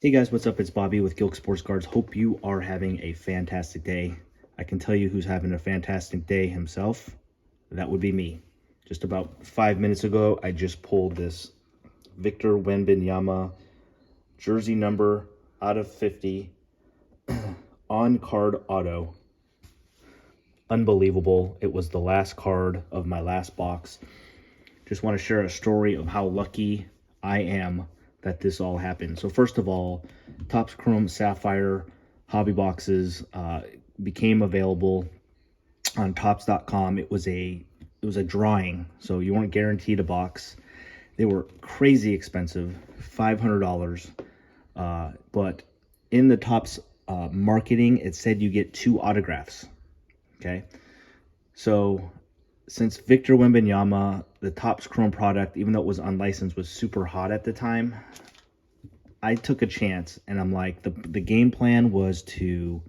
Hey guys, what's up? It's Bobby with Gilk Sports Cards. Hope you are having a fantastic day. I can tell you who's having a fantastic day himself. That would be me. Just about 5 minutes ago, I just pulled this Victor Wembanyama jersey number out of 50 on card auto. Unbelievable. It was the last card of my last box. Just want to share a story of how lucky I am that this all happened. So first of all, Topps Chrome Sapphire hobby boxes became available on Topps.com. It was a drawing, so you weren't guaranteed a box. They were crazy expensive, $500. But in the Topps marketing, it said you get 2 autographs. Okay, so since Victor Wembanyama, the Topps Chrome product, even though it was unlicensed, was super hot at the time, I took a chance, and I'm like, the game plan was to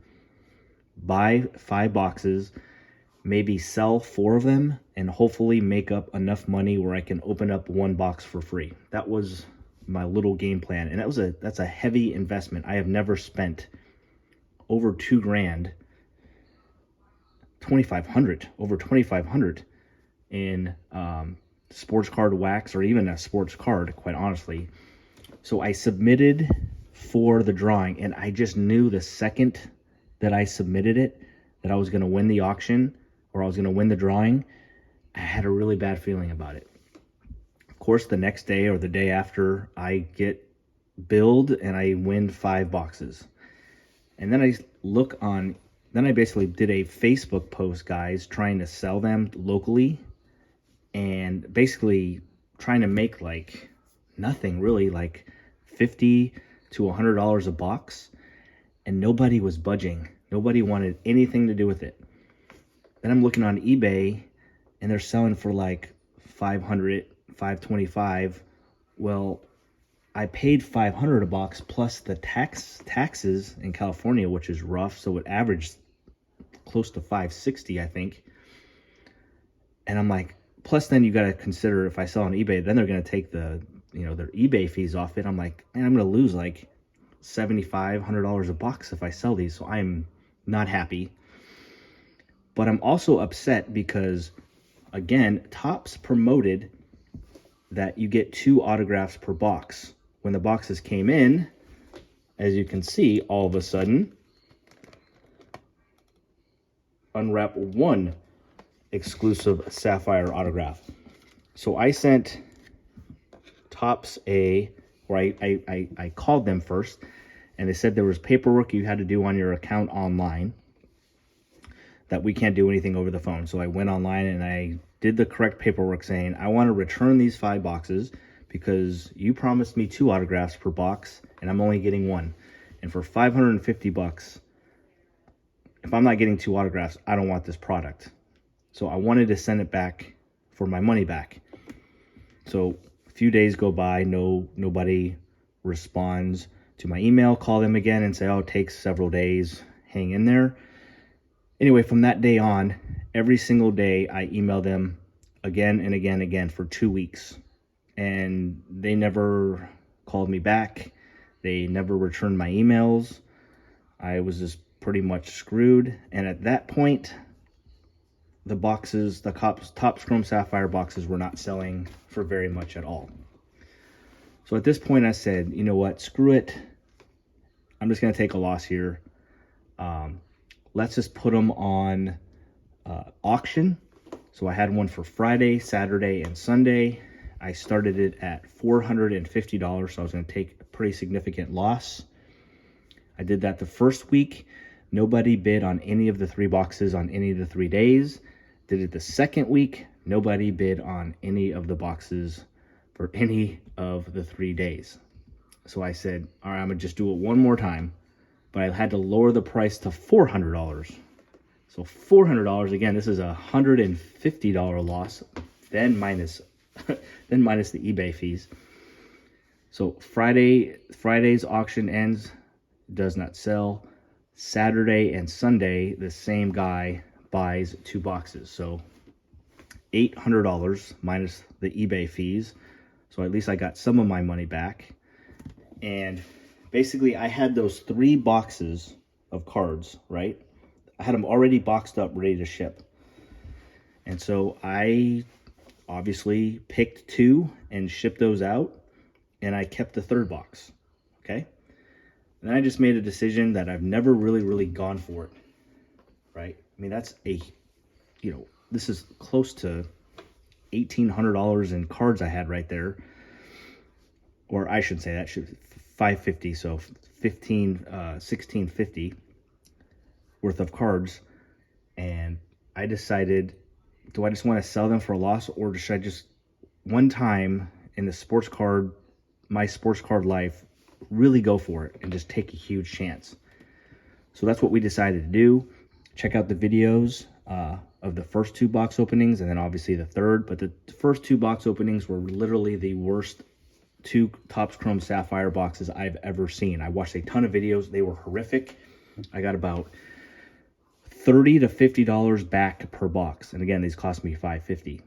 buy 5 boxes, maybe sell 4 of them, and hopefully make up enough money where I can open up 1 box for free. That was my little game plan, and that's a heavy investment. I have never spent over $2,000, over 2,500 in sports card wax, or even a sports card, quite honestly. So I submitted for the drawing, and I just knew the second that I submitted it that I was going to win the auction, or I was going to win the drawing. I had a really bad feeling about it. Of course, the next day or the day after, I get billed and I win 5 boxes. And then I basically did a Facebook post, guys, trying to sell them locally, and basically trying to make like nothing really, like $50 to $100 a box, and nobody was budging. Nobody wanted anything to do with it. Then I'm looking on eBay, and they're selling for like $500, $525. Well, I paid $500 a box plus the taxes in California, which is rough, so it averaged close to $560, I think. And I'm like, plus then you got to consider, if I sell on eBay, then they're going to take their eBay fees off it. I'm like, man, I'm going to lose like $75, $100 a box if I sell these. So I'm not happy. But I'm also upset because, again, Topps promoted that you get 2 autographs per box. When the boxes came in, as you can see, all of a sudden, unwrap 1 exclusive Sapphire autograph. So I sent Topps I called them first, and they said there was paperwork you had to do on your account online, that we can't do anything over the phone. So I went online and I did the correct paperwork saying, I want to return these 5 boxes because you promised me 2 autographs per box and I'm only getting 1. And for $550, if I'm not getting 2 autographs, I don't want this product. So I wanted to send it back for my money back. So a few days go by, nobody responds to my email. Call them again and say, oh, it takes several days, hang in there. Anyway, from that day on, every single day I email them again and again for 2 weeks. And they never called me back. They never returned my emails. I was just pretty much screwed. And at that point, the boxes, the Topps Chrome Sapphire boxes, were not selling for very much at all. So at this point I said, you know what, screw it. I'm just going to take a loss here. Let's just put them on auction. So I had one for Friday, Saturday, and Sunday. I started it at $450, so I was going to take a pretty significant loss. I did that the first week. Nobody bid on any of the 3 boxes on any of the 3 days. Did it the second week. Nobody bid on any of the boxes for any of the 3 days. So I said, all right, I'm going to just do it one more time. But I had to lower the price to $400. So $400, again, this is a $150 loss, then minus the eBay fees. So Friday's auction ends, does not sell. Saturday and Sunday, the same guy buys 2 boxes. So $800 minus the eBay fees. So at least I got some of my money back. And basically I had those 3 boxes of cards, right? I had them already boxed up, ready to ship. And so I obviously picked 2 and shipped those out, and I kept the 3rd box, okay? And then I just made a decision that I've never really gone for it, right? I mean, that's this is close to $1,800 in cards I had right there. Or I should say that should $550, so $1650 worth of cards. And I decided, do I just want to sell them for a loss, or should I just one time in the my sports card life, really go for it and just take a huge chance? So that's what we decided to do. Check out the videos of the first 2 box openings, and then obviously the 3rd. But the first 2 box openings were literally the worst 2 Topps Chrome Sapphire boxes I've ever seen. I watched a ton of videos. They were horrific. I got about $30 to $50 back per box. And again, these cost me $550.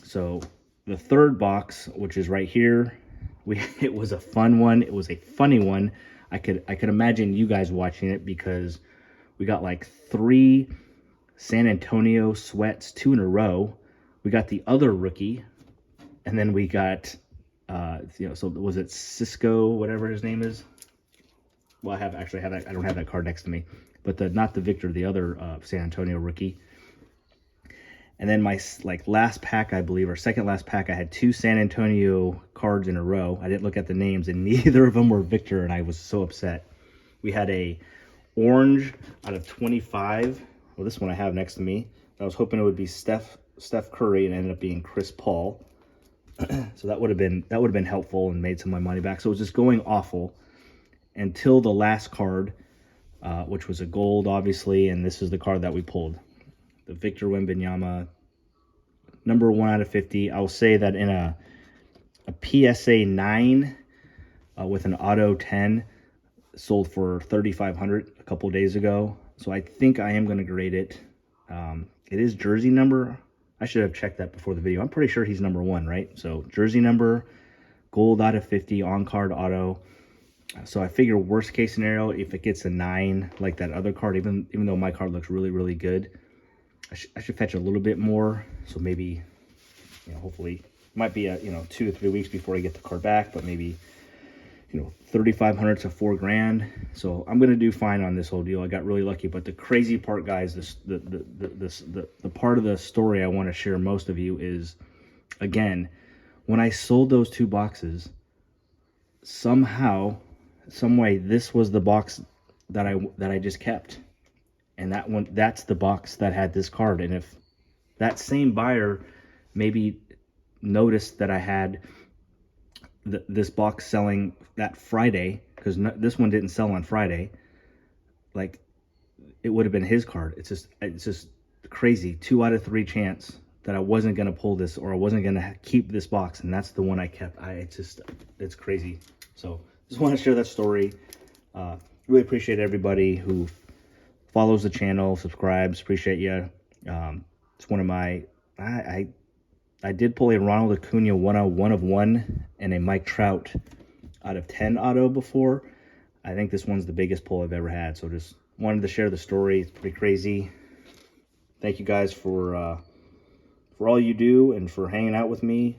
So the 3rd box, which is right here, it was a fun one. It was a funny one. I could imagine you guys watching it, because we got like 3 San Antonio sweats, 2 in a row. We got the other rookie, and then we got so was it Cisco, whatever his name is? Well, I actually have that. I don't have that card next to me, but not the Victor, the other San Antonio rookie. And then my last pack, I believe, or second last pack, I had 2 San Antonio cards in a row. I didn't look at the names, and neither of them were Victor, and I was so upset. We had a orange out of 25. Well, this one I have next to me. I was hoping it would be Steph Curry, and it ended up being Chris Paul. So that would have been helpful and made some of my money back. So it was just going awful until the last card, which was a gold, obviously, and this is the card that we pulled, the Victor Wembanyama, number 1 out of 50. I'll say that in a PSA 9 with an auto 10, sold for $3,500 a couple days ago. So I think I am going to grade it. It is jersey number. I should have checked that before the video. I'm pretty sure he's number 1, right? So jersey number, gold out of 50, on-card auto. So I figure worst case scenario, if it gets a 9 like that other card, even though my card looks really good, I should fetch a little bit more. So maybe, hopefully, it might be 2 to 3 weeks before I get the card back, but maybe, $3,500 to $4,000. So I'm gonna do fine on this whole deal. I got really lucky. But the crazy part, guys, the part of the story I want to share most of you is, again, when I sold those 2 boxes, somehow, some way, this was the box that I just kept, and that's the box that had this card. And if that same buyer maybe noticed that I had this box selling that Friday, because this one didn't sell on Friday, like, it would have been his card. It's just crazy. 2 out of 3 chance that I wasn't going to pull this, or I wasn't going to keep this box, and that's the one I kept. It's crazy. So just want to share that story. Really appreciate everybody who follows the channel, subscribes. Appreciate you. It's one of my, I did pull a Ronald Acuna 1 of 1 and a Mike Trout out of 10 auto before. I think this one's the biggest pull I've ever had. So just wanted to share the story. It's pretty crazy. Thank you guys for all you do and for hanging out with me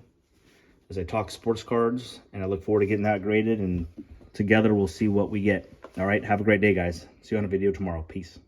as I talk sports cards. And I look forward to getting that graded, and together we'll see what we get. All right, have a great day, guys. See you on a video tomorrow. Peace.